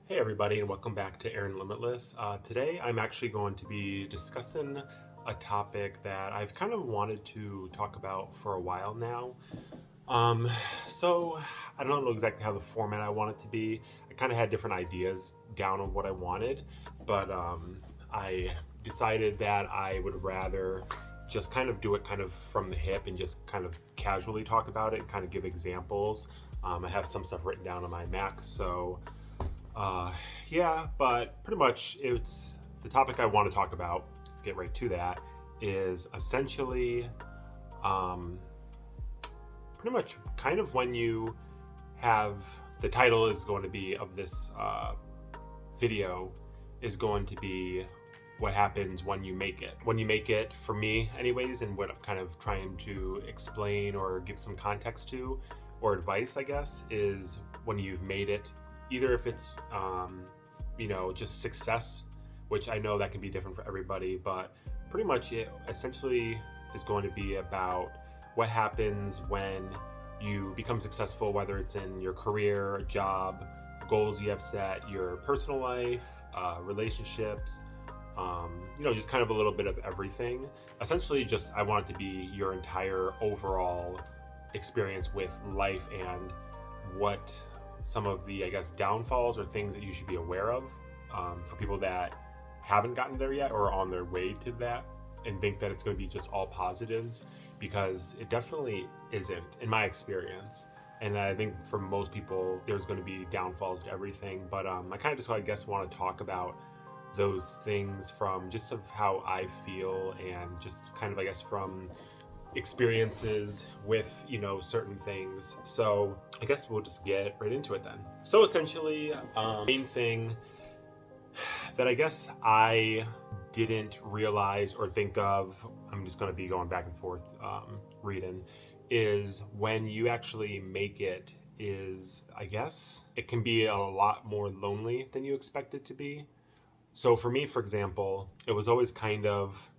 Hey everybody, and welcome back to Aaron Limitless. Today I'm actually going to be discussing a topic that I've kind of wanted to talk about for a while now. Um, so I don't know exactly how the format I want it to be. I kind of had different ideas down on what I wanted, but I decided that I would rather just kind of do it kind of from the hip and just kind of casually talk about it and kind of give examples. I have some stuff written down on my Mac, so uh, yeah, but pretty much it's the topic I want to talk about. Let's get right to that. Is essentially um, pretty much kind of when you have the title is going to be of this video is going to be what happens when you make it. When you make it, for me, anyways, and what I'm kind of trying to explain or give some context to or advice, I guess, is when you've made it, either if it's, just success, which I know that can be different for everybody, but pretty much it essentially is going to be about what happens when you become successful, whether it's in your career, job, goals you have set, your personal life, relationships, just kind of a little bit of everything. Essentially, just I want it to be your entire overall experience with life and what some of the, I guess, downfalls or things that you should be aware of for people that haven't gotten there yet or are on their way to that and think that it's going to be just all positives, because it definitely isn't, in my experience. And I think for most people, there's going to be downfalls to everything. But I kind of just, I guess, want to talk about those things from just of how I feel and just kind of, I guess, from experiences with certain things. So I guess we'll just get right into it then. So essentially, main thing that I guess I didn't realize or think of, I'm just going to be going back and forth reading, is when you actually make it, is, I guess it can be a lot more lonely than you expect it to be. So for me, for example, it was always kind of,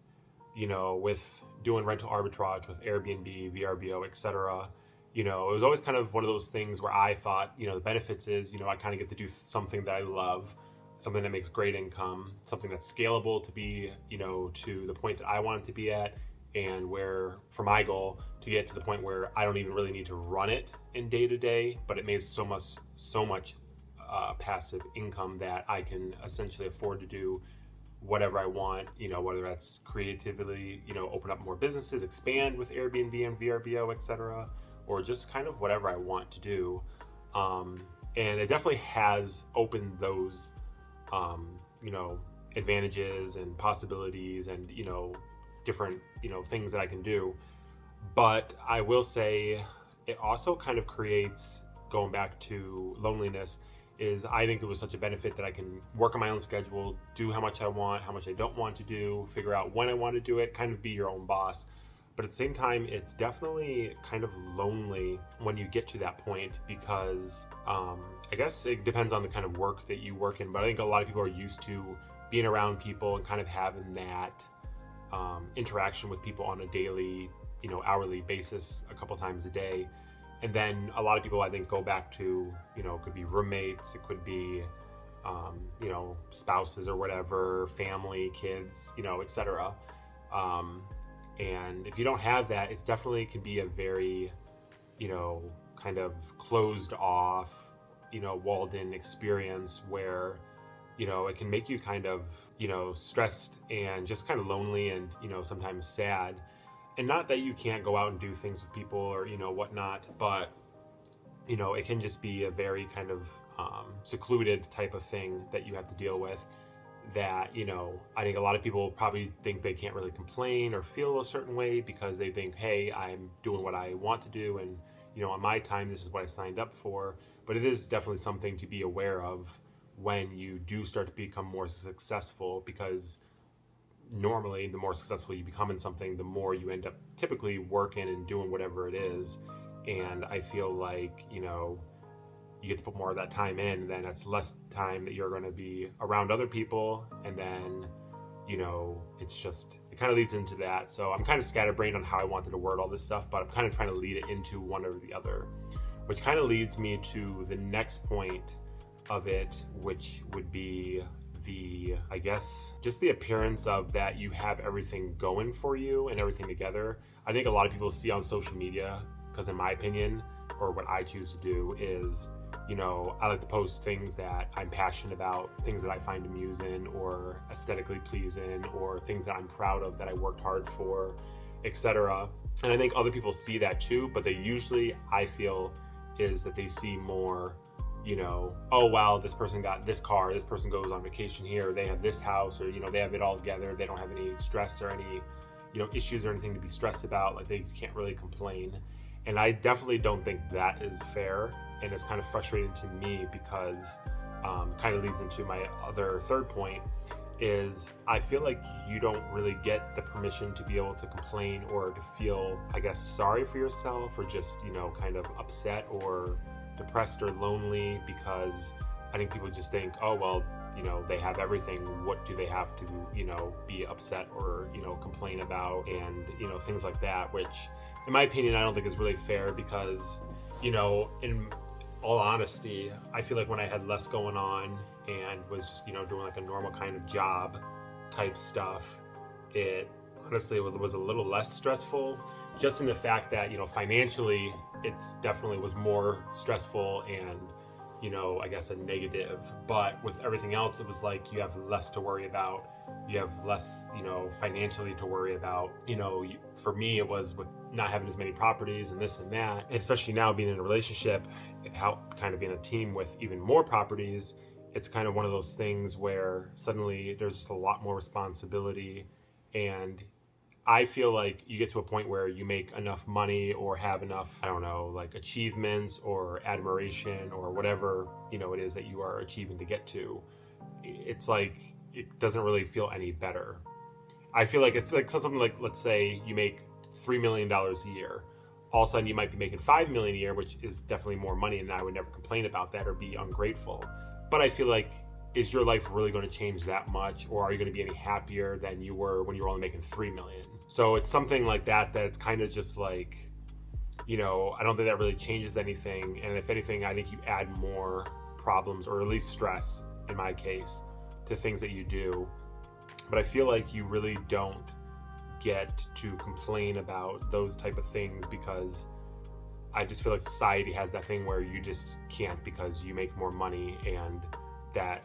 with doing rental arbitrage with Airbnb, VRBO, etc., it was always kind of one of those things where I thought, the benefits is, I kind of get to do something that I love, something that makes great income, something that's scalable to be, to the point that I want it to be at, and where, for my goal, to get to the point where I don't even really need to run it in day to day, but it makes so much passive income that I can essentially afford to do whatever I want, whether that's creatively, open up more businesses, expand with Airbnb and VRBO, etc., or just kind of whatever I want to do. And it definitely has opened those, advantages and possibilities and, different, things that I can do. But I will say it also kind of creates, going back to loneliness, is I think it was such a benefit that I can work on my own schedule, do how much I want, how much I don't want to do, figure out when I want to do it, kind of be your own boss. But at the same time, it's definitely kind of lonely when you get to that point, because I guess it depends on the kind of work that you work in. But I think a lot of people are used to being around people and kind of having that interaction with people on a daily, hourly basis, a couple times a day. And then a lot of people, I think, go back to, it could be roommates, it could be, spouses or whatever, family, kids, etc. And if you don't have that, it's definitely can be a very, kind of closed off, walled in experience where, it can make you kind of, stressed and just kind of lonely and, sometimes sad. And not that you can't go out and do things with people or, whatnot, but, it can just be a very kind of secluded type of thing that you have to deal with that, I think a lot of people probably think they can't really complain or feel a certain way because they think, hey, I'm doing what I want to do. And, on my time, this is what I signed up for. But it is definitely something to be aware of when you do start to become more successful, because normally the more successful you become in something, the more you end up typically working and doing whatever it is. And I feel like, you get to put more of that time in, and then that's less time that you're going to be around other people. And then, it kind of leads into that. So I'm kind of scatterbrained on how I wanted to word all this stuff, but I'm kind of trying to lead it into one or the other, which kind of leads me to the next point of it, which would be I guess, just the appearance of that you have everything going for you and everything together. I think a lot of people see on social media, because in my opinion, or what I choose to do is, I like to post things that I'm passionate about, things that I find amusing or aesthetically pleasing, or things that I'm proud of that I worked hard for, etc. And I think other people see that too, but they usually, I feel, is that they see more, oh wow, this person got this car, this person goes on vacation here, they have this house, or they have it all together, they don't have any stress or any issues or anything to be stressed about, like they can't really complain. And I definitely don't think that is fair, and it's kind of frustrating to me because kind of leads into my other third point, is I feel like you don't really get the permission to be able to complain or to feel, I guess, sorry for yourself, or just kind of upset or depressed or lonely, because I think people just think, oh well, they have everything, what do they have to be upset or complain about, and things like that, which in my opinion I don't think is really fair, because in all honesty, I feel like when I had less going on and was just doing like a normal kind of job type stuff, it honestly was a little less stressful, just in the fact that financially it's definitely was more stressful and I guess a negative. But with everything else, it was like you have less to worry about, you have less financially to worry about. For me it was with not having as many properties and this and that, especially now being in a relationship, how kind of being a team with even more properties, it's kind of one of those things where suddenly there's just a lot more responsibility. And I feel like you get to a point where you make enough money or have enough, I don't know, like achievements or admiration or whatever, it is that you are achieving to get to. It's like, it doesn't really feel any better. I feel like it's like something like, let's say you make $3 million a year. All of a sudden you might be making $5 million a year, which is definitely more money, and I would never complain about that or be ungrateful. But I feel like, is your life really going to change that much, or are you going to be any happier than you were when you were only making 3 million? So it's something like that it's kind of just like, I don't think that really changes anything. And if anything, I think you add more problems, or at least stress in my case, to things that you do. But I feel like you really don't get to complain about those type of things, because I just feel like society has that thing where you just can't, because you make more money, and that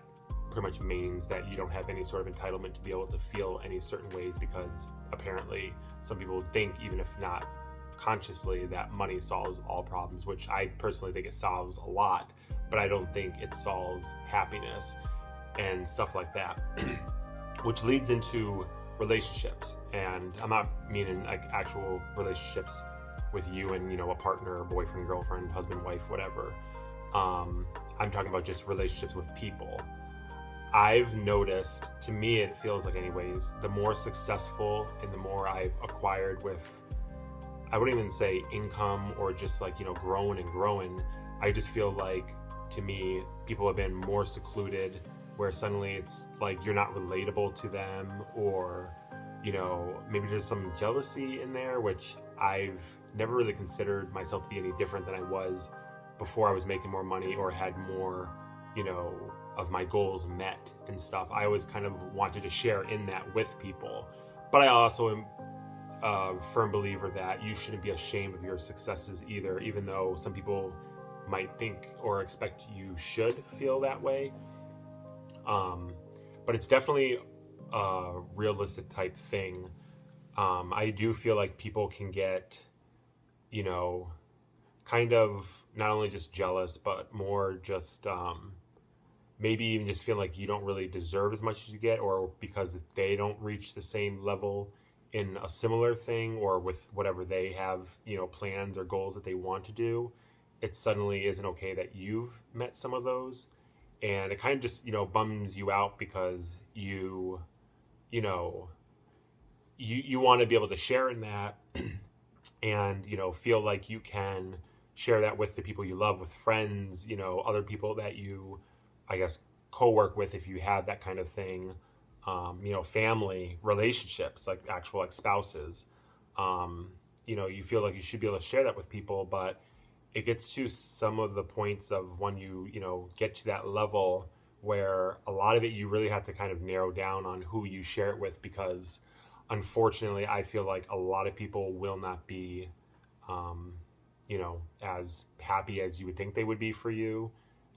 pretty much means that you don't have any sort of entitlement to be able to feel any certain ways, because apparently some people think, even if not consciously, that money solves all problems, which I personally think it solves a lot, but I don't think it solves happiness and stuff like that. Which leads into relationships, and I'm not meaning like actual relationships with you and a partner, boyfriend, girlfriend, husband, wife, whatever. I'm talking about just relationships with people. I've noticed, to me it feels like anyways, the more successful and the more I've acquired with, I wouldn't even say income or just like growing and growing, I just feel like, to me, people have been more secluded, where suddenly it's like you're not relatable to them, or maybe there's some jealousy in there, which I've never really considered myself to be any different than I was before I was making more money or had more of my goals met and stuff. I always kind of wanted to share in that with people, but I also am a firm believer that you shouldn't be ashamed of your successes either, even though some people might think or expect you should feel that way. But it's definitely a realistic type thing. I do feel like people can get, kind of not only just jealous, but more just maybe even just feel like you don't really deserve as much as you get, or because they don't reach the same level in a similar thing, or with whatever they have, plans or goals that they want to do, it suddenly isn't okay that you've met some of those. And it kind of just, bums you out, because you know, you want to be able to share in that and, feel like you can share that with the people you love, with friends, other people that you, I guess, co-work with, if you have that kind of thing, family, relationships, like actual like spouses. You feel like you should be able to share that with people, but it gets to some of the points of when you get to that level where a lot of it you really have to kind of narrow down on who you share it with, because unfortunately I feel like a lot of people will not be um, as happy as you would think they would be for you,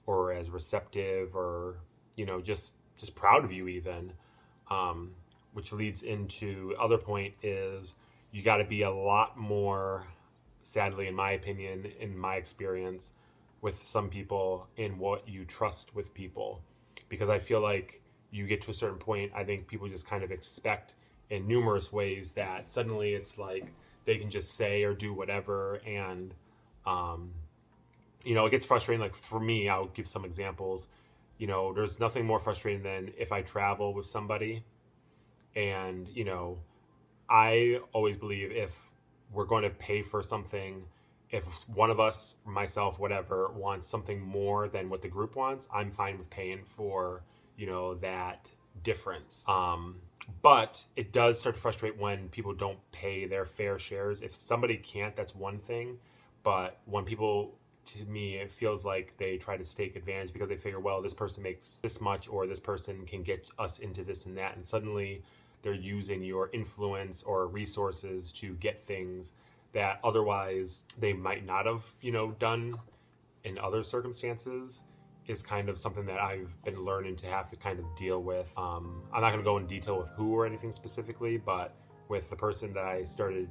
or as receptive, or just proud of you even. Um, which leads into other point is you got to be a lot more, sadly, in my opinion, in my experience, with some people in what you trust with people, because I feel like you get to a certain point, I think people just kind of expect in numerous ways that suddenly it's like they can just say or do whatever, and um, it gets frustrating. Like for me, I'll give some examples. There's nothing more frustrating than if I travel with somebody, and I always believe if we're going to pay for something, if one of us, myself, whatever, wants something more than what the group wants, I'm fine with paying for, that difference. But it does start to frustrate when people don't pay their fair shares. If somebody can't, that's one thing. But when people, to me, it feels like they try to take advantage because they figure, well, this person makes this much, or this person can get us into this and that. And suddenly they're using your influence or resources to get things that otherwise they might not have, done in other circumstances, is kind of something that I've been learning to have to kind of deal with. I'm not going to go in detail with who or anything specifically, but with the person that I started,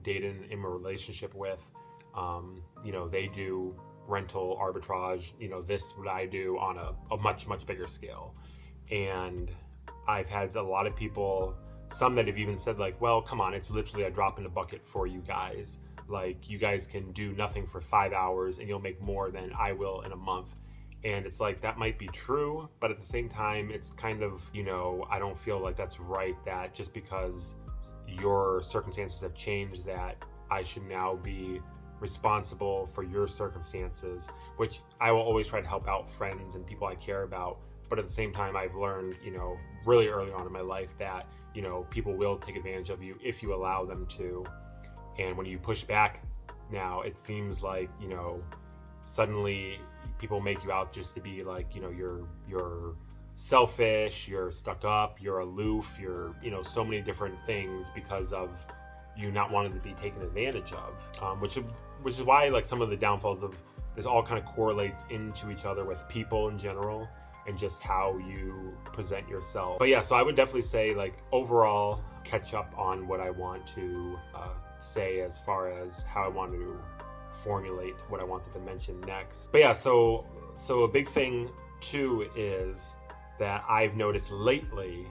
dating in a relationship with, they do rental arbitrage, this what I do on a much, much bigger scale. And I've had a lot of people, some that have even said like, well, come on, it's literally a drop in the bucket for you guys. Like, you guys can do nothing for 5 hours and you'll make more than I will in a month. And it's like, that might be true, but at the same time, it's kind of, I don't feel like that's right, that just because your circumstances have changed, that I should now be responsible for your circumstances, which I will always try to help out friends and people I care about. But at the same time, I've learned, really early on in my life that, people will take advantage of you if you allow them to. And when you push back now, it seems like, suddenly people make you out just to be like, you're selfish, you're stuck up, you're aloof, you're, so many different things because of you not wanting to be taken advantage of, which is why like some of the downfalls of this all kind of correlates into each other with people in general and just how you present yourself. But yeah, so I would definitely say like overall catch up on what I want to say as far as how I want to formulate what I wanted to mention next. But yeah, so a big thing too is that I've noticed lately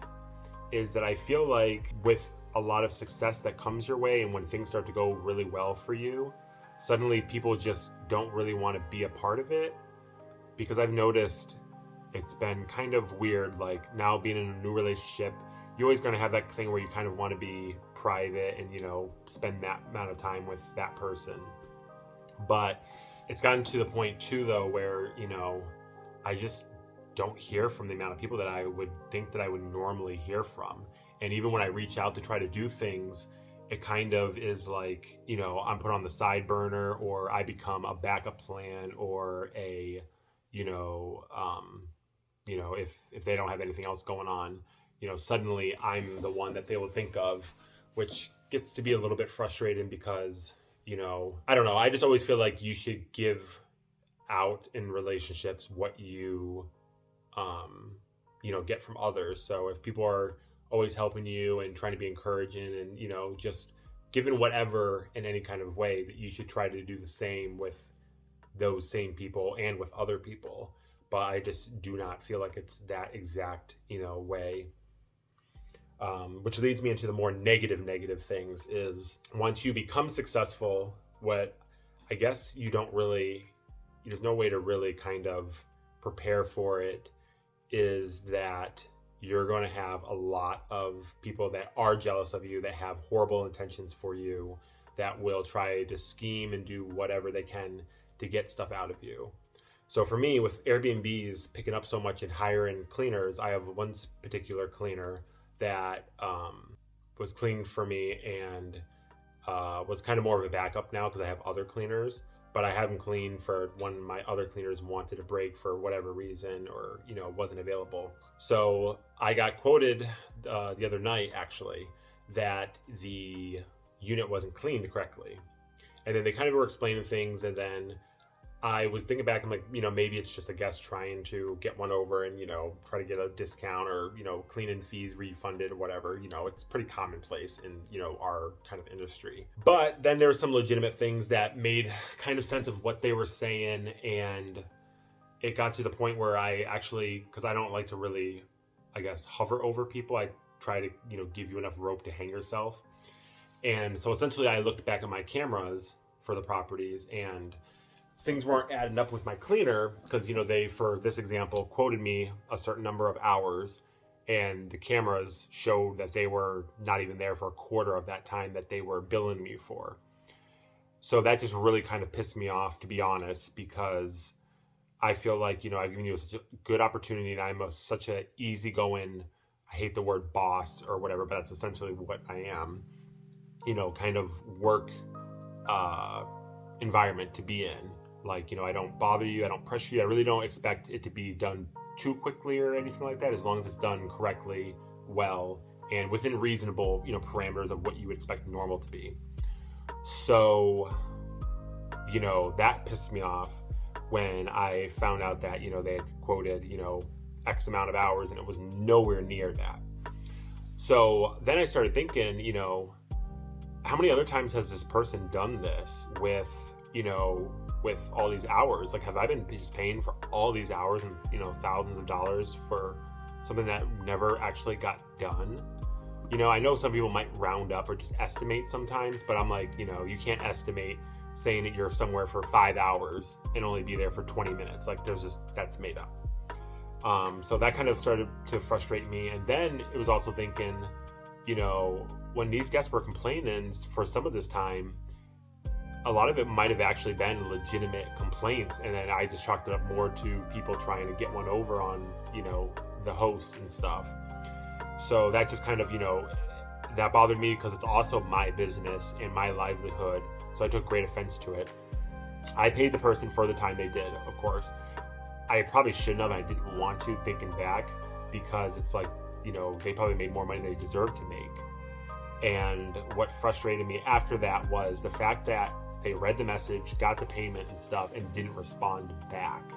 is that I feel like with a lot of success that comes your way and when things start to go really well for you, suddenly people just don't really want to be a part of it, because I've noticed it's been kind of weird. Like now being in a new relationship, you're always going to have that thing where you kind of want to be private and, spend that amount of time with that person. But it's gotten to the point too, though, where, I just don't hear from the amount of people that I would think that I would normally hear from. And even when I reach out to try to do things, it kind of is like, I'm put on the side burner, or I become a backup plan, or a, if they don't have anything else going on, suddenly I'm the one that they will think of, which gets to be a little bit frustrating because, I don't know. I just always feel like you should give out in relationships what you, get from others. So if people are always helping you and trying to be encouraging and, just giving whatever in any kind of way, that you should try to do the same with those same people and with other people. But I just do not feel like it's that exact, way. Which leads me into the more negative things is once you become successful, what I guess there's no way to really kind of prepare for it, is that you're going to have a lot of people that are jealous of you, that have horrible intentions for you, that will try to scheme and do whatever they can to get stuff out of you. So for me, with Airbnbs picking up so much and hiring cleaners, I have one particular cleaner that was cleaning for me and was kind of more of a backup now because I have other cleaners. but I haven't cleaned for when my other cleaners wanted a break for whatever reason, or wasn't available. So I got quoted the other night actually that the unit wasn't cleaned correctly, and then they kind of were explaining things, and then I was thinking back, I'm like, maybe it's just a guest trying to get one over and, try to get a discount or, cleaning fees refunded or whatever. It's pretty commonplace in, our kind of industry. But then there were some legitimate things that made kind of sense of what they were saying. And it got to the point where I actually, because I don't like to really, I guess, hover over people. I try to, give you enough rope to hang yourself. And so essentially I looked back at my cameras for the properties, and things weren't adding up with my cleaner because, they, for this example, quoted me a certain number of hours, and the cameras showed that they were not even there for a quarter of that time that they were billing me for. So that just really kind of pissed me off, to be honest, because I feel like, I've given you such a good opportunity, and I'm such a easygoing, I hate the word boss or whatever, but that's essentially what I am, kind of work environment to be in. Like, I don't bother you, I don't pressure you, I really don't expect it to be done too quickly or anything like that, as long as it's done correctly, well, and within reasonable, parameters of what you would expect normal to be. So, that pissed me off when I found out that, they had quoted, X amount of hours, and it was nowhere near that. So then I started thinking, how many other times has this person done this with all these hours? Like, have I been just paying for all these hours and, thousands of dollars for something that never actually got done? I know some people might round up or just estimate sometimes, but I'm like, you can't estimate saying that you're somewhere for 5 hours and only be there for 20 minutes. Like, that's made up. So that kind of started to frustrate me. And then it was also thinking, when these guests were complaining for some of this time, a lot of it might have actually been legitimate complaints, and then I just chalked it up more to people trying to get one over on, the host and stuff. So that just kind of, that bothered me because it's also my business and my livelihood. So I took great offense to it. I paid the person for the time they did, of course. I probably shouldn't have, and I didn't want to, thinking back, because it's like, they probably made more money than they deserved to make. And what frustrated me after that was the fact that they read the message, got the payment and stuff, and didn't respond back.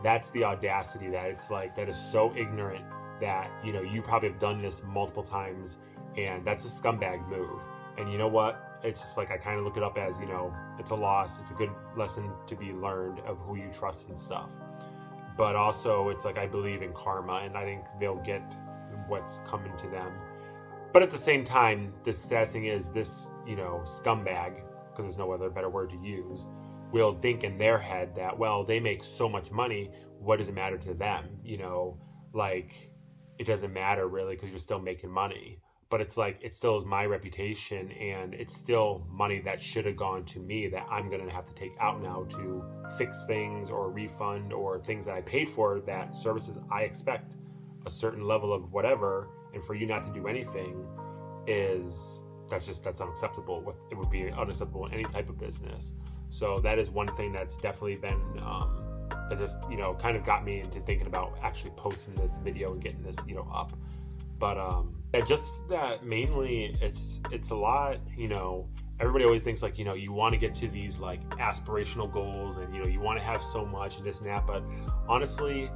That's the audacity, that it's like, that is so ignorant that, you probably have done this multiple times, and that's a scumbag move. And you know what? It's just like, I kind of look it up as, it's a loss. It's a good lesson to be learned of who you trust and stuff. But also, it's like, I believe in karma, and I think they'll get what's coming to them. But at the same time, the sad thing is this, scumbag, because there's no other better word to use, will think in their head that, well, they make so much money, what does it matter to them? Like, it doesn't matter really, because you're still making money. But it's like, it still is my reputation, and it's still money that should have gone to me that I'm going to have to take out now to fix things or refund or things that I paid for, that services I expect a certain level of whatever, and for you not to do anything that's unacceptable. It would be unacceptable in any type of business. So that is one thing that's definitely been that just kind of got me into thinking about actually posting this video and getting this up. But just that mainly it's a lot. Everybody always thinks like, you want to get to these like aspirational goals, and you want to have so much and this and that, but honestly,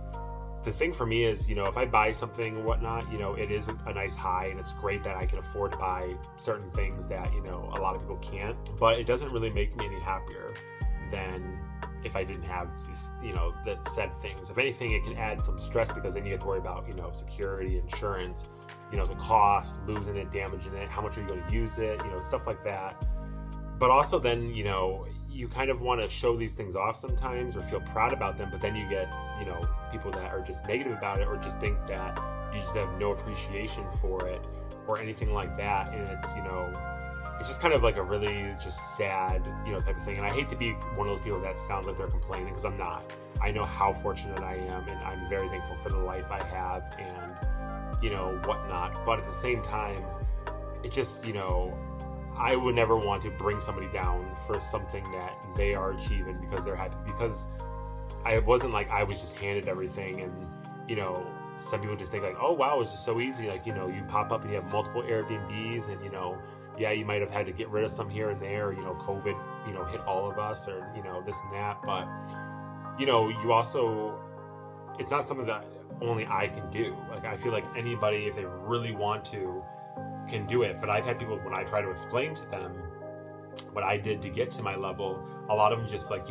the thing for me is, if I buy something or whatnot, it is a nice high, and it's great that I can afford to buy certain things that, a lot of people can't, but it doesn't really make me any happier than if I didn't have, the said things. If anything, it can add some stress, because then you have to worry about, security, insurance, the cost, losing it, damaging it, how much are you going to use it, stuff like that. But also then, you kind of want to show these things off sometimes or feel proud about them, but then you get, people that are just negative about it, or just think that you just have no appreciation for it or anything like that. And it's just kind of like a really just sad, type of thing. And I hate to be one of those people that sounds like they're complaining, because I'm not. I know how fortunate I am, and I'm very thankful for the life I have and, whatnot. But at the same time, it just, I would never want to bring somebody down for something that they are achieving because they're happy. Because I wasn't like I was just handed everything, and some people just think like, oh wow, it's just so easy. Like you pop up and you have multiple Airbnbs, and yeah, you might have had to get rid of some here and there. COVID, hit all of us, or this and that. But you also, it's not something that only I can do. Like I feel like anybody, if they really want to, can do it. But I've had people, when I try to explain to them what I did to get to my level, a lot of them just like,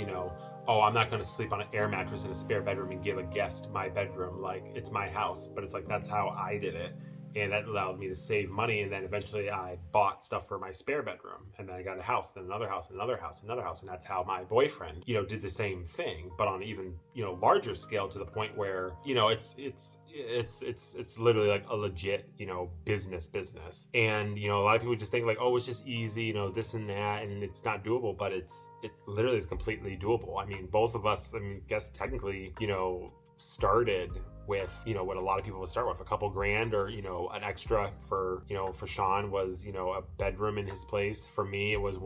oh, I'm not going to sleep on an air mattress in a spare bedroom and give a guest my bedroom. Like, it's my house. But it's like, that's how I did it. And that allowed me to save money. And then eventually I bought stuff for my spare bedroom. And then I got a house, then another house, another house, another house. And that's how my boyfriend, did the same thing, but on an even, larger scale, to the point where, it's literally like a legit, business. And, a lot of people just think like, oh, it's just easy, this and that, and it's not doable, but it literally is completely doable. I mean, both of us, guess technically, started with what a lot of people would start with, a couple grand, or an extra. For Sean was a bedroom in his place. For me, it was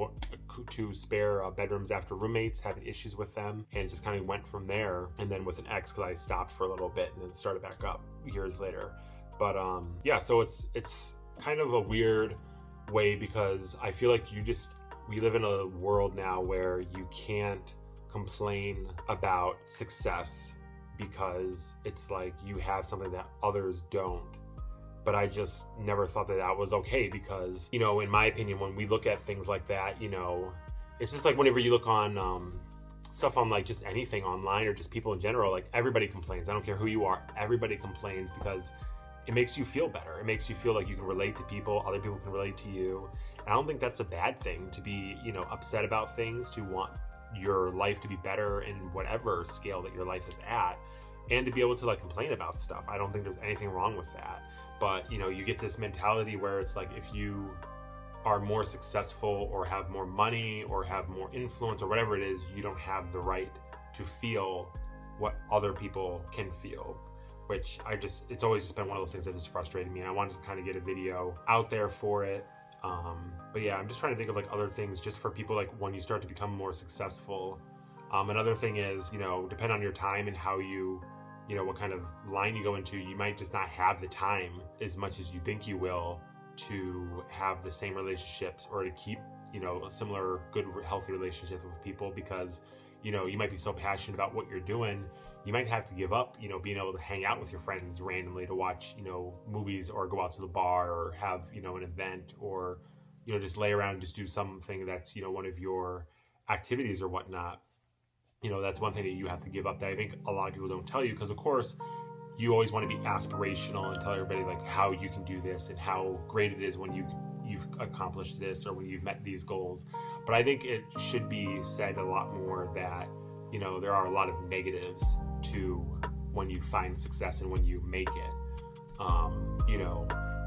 2 spare bedrooms after roommates having issues with them, and it just kind of went from there. And then with an ex, because I stopped for a little bit and then started back up years later. But yeah, so it's kind of a weird way, because I feel like we live in a world now where you can't complain about success, because it's like you have something that others don't. But I just never thought that was okay, because, in my opinion, when we look at things like that, it's just like whenever you look on stuff on like just anything online, or just people in general, like everybody complains. I don't care who you are. Everybody complains because it makes you feel better. It makes you feel like you can relate to people. Other people can relate to you. And I don't think that's a bad thing, to be, upset about things, to want your life to be better in whatever scale that your life is at, and to be able to like complain about stuff. I don't think there's anything wrong with that. But you get this mentality where it's like, if you are more successful or have more money or have more influence or whatever it is, you don't have the right to feel what other people can feel. Which it's always just been one of those things that just frustrated me, and I wanted to kind of get a video out there for it. But yeah, I'm just trying to think of like other things just for people, like when you start to become more successful. Another thing is, depend on your time and how what kind of line you go into. You might just not have the time as much as you think you will to have the same relationships, or to keep, a similar good, healthy relationship with people, because, you might be so passionate about what you're doing, you might have to give up, being able to hang out with your friends randomly to watch, movies, or go out to the bar, or have, an event, or, just lay around and just do something that's, one of your activities or whatnot. That's one thing that you have to give up, that I think a lot of people don't tell you, because of course you always want to be aspirational and tell everybody like how you can do this and how great it is when you've accomplished this, or when you've met these goals. But I think it should be said a lot more that there are a lot of negatives to when you find success and when you make it.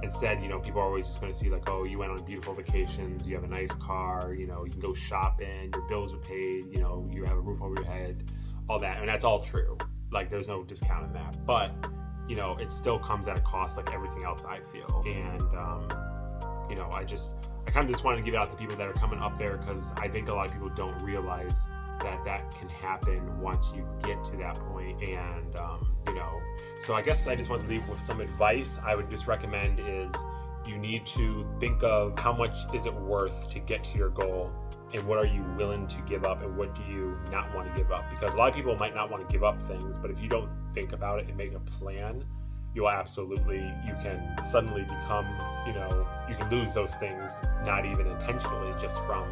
Instead, people are always just going to see like, oh, you went on beautiful vacations, you have a nice car, you can go shopping, your bills are paid, you have a roof over your head, all that. And that's all true. Like, there's no discounting that. But, it still comes at a cost, like everything else, I feel. And, I kind of just wanted to give it out to people that are coming up there, because I think a lot of people don't realize that can happen once you get to that point. And, so I guess I just want to leave with some advice. I would just recommend is you need to think of how much is it worth to get to your goal, and what are you willing to give up, and what do you not want to give up? Because a lot of people might not want to give up things, but if you don't think about it and make a plan, you can suddenly become, you can lose those things, not even intentionally, just from,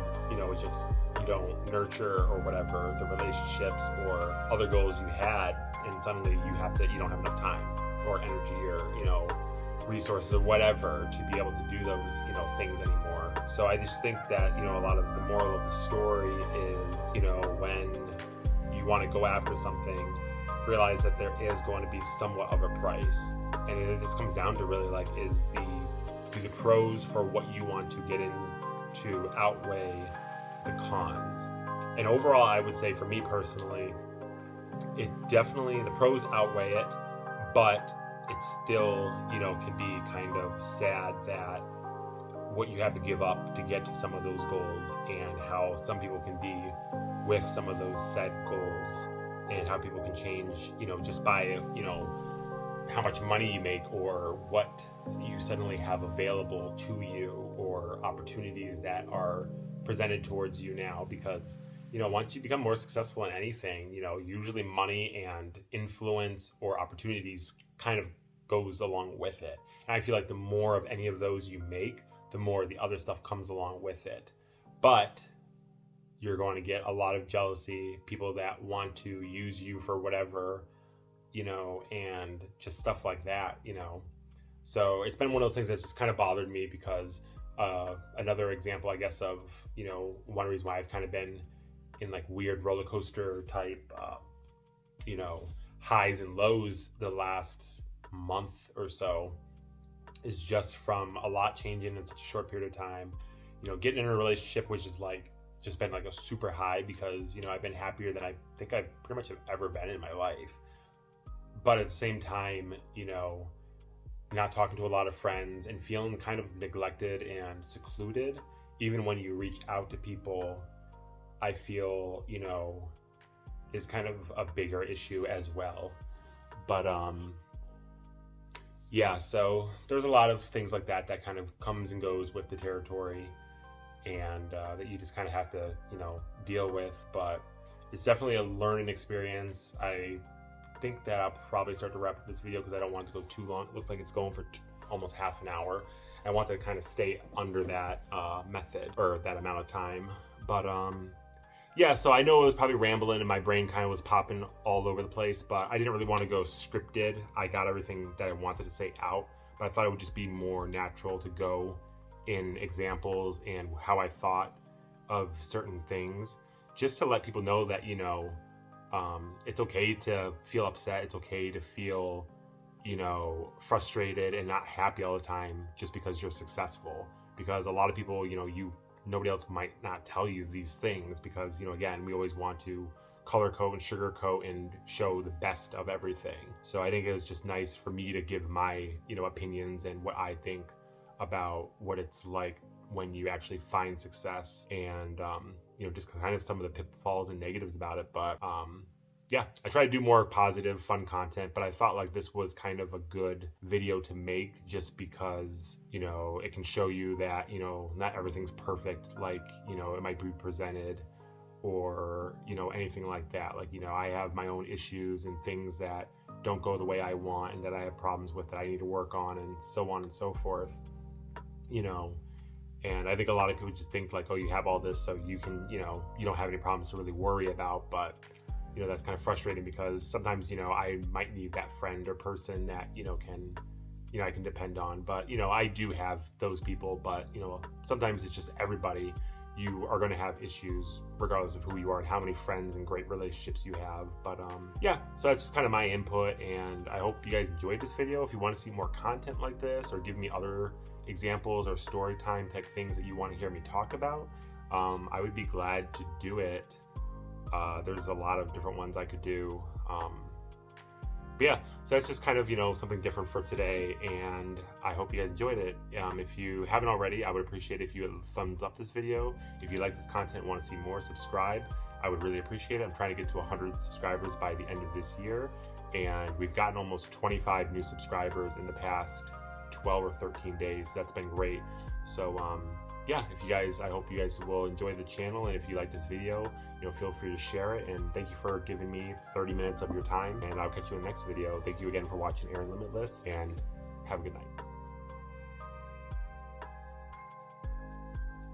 just you don't nurture or whatever the relationships or other goals you had, and suddenly you don't have enough time or energy or, resources or whatever to be able to do those, things anymore. So I just think that, a lot of the moral of the story is, when you want to go after something, realize that there is going to be somewhat of a price. And it just comes down to really like, do the pros for what you want to get into outweigh the cons? And overall, I would say for me personally, the pros outweigh it, but it still, can be kind of sad that what you have to give up to get to some of those goals, and how some people can be with some of those set goals, and how people can change, just by, how much money you make, or what you suddenly have available to you, or opportunities that are presented towards you now. Because once you become more successful in anything, usually money and influence or opportunities kind of goes along with it. And I feel like the more of any of those you make, the more the other stuff comes along with it. But you're going to get a lot of jealousy, people that want to use you for whatever, and just stuff like that, So it's been one of those things that's just kind of bothered me, because another example, I guess, of, one reason why I've kind of been in like weird roller coaster type, highs and lows the last month or so, is just from a lot changing in such a short period of time. Getting in a relationship, which is like just been like a super high, because I've been happier than I think I pretty much have ever been in my life. But at the same time, not talking to a lot of friends and feeling kind of neglected and secluded. Even when you reach out to people, I feel, is kind of a bigger issue as well. But yeah, so there's a lot of things like that kind of comes and goes with the territory, and that you just kind of have to, deal with. But it's definitely a learning experience. I think that I'll probably start to wrap up this video, because I don't want it to go too long. It looks like it's going for almost half an hour. I want to kind of stay under that method, or that amount of time. But yeah, so I know it was probably rambling and my brain kind of was popping all over the place, but I didn't really want to go scripted. I got everything that I wanted to say out, but I thought it would just be more natural to go in examples and how I thought of certain things, just to let people know that, it's okay to feel upset. It's okay to feel, frustrated and not happy all the time just because you're successful. Because a lot of people, nobody else might not tell you these things, because, again, we always want to color code and sugarcoat and show the best of everything. So I think it was just nice for me to give my, opinions and what I think about what it's like when you actually find success, and just kind of some of the pitfalls and negatives about it. But yeah, I try to do more positive, fun content, but I thought like this was kind of a good video to make, just because, it can show you that, not everything's perfect, like, it might be presented, or, anything like that. Like, I have my own issues and things that don't go the way I want, and that I have problems with that I need to work on, and so on and so forth, and I think a lot of people just think like, oh, you have all this, so you can, you don't have any problems to really worry about. But that's kind of frustrating, because sometimes, I might need that friend or person that, can, I can depend on. But, I do have those people, but, sometimes it's just everybody. You are going to have issues regardless of who you are and how many friends and great relationships you have. But yeah, so that's just kind of my input, and I hope you guys enjoyed this video. If you want to see more content like this, or give me other examples or story time type things that you want to hear me talk about, I would be glad to do it. There's a lot of different ones I could do. But yeah, so that's just kind of, something different for today, and I hope you guys enjoyed it. If you haven't already, I would appreciate if you would thumbs up this video. If you like this content and want to see more, subscribe. I would really appreciate it. I'm trying to get to 100 subscribers by the end of this year, and we've gotten almost 25 new subscribers in the past 12 or 13 days. So that's been great. So yeah, I hope you guys will enjoy the channel, and if you like this video, feel free to share it. And thank you for giving me 30 minutes of your time, and I'll catch you in the next video. Thank you again for watching Aaron Limitless, and have a good night.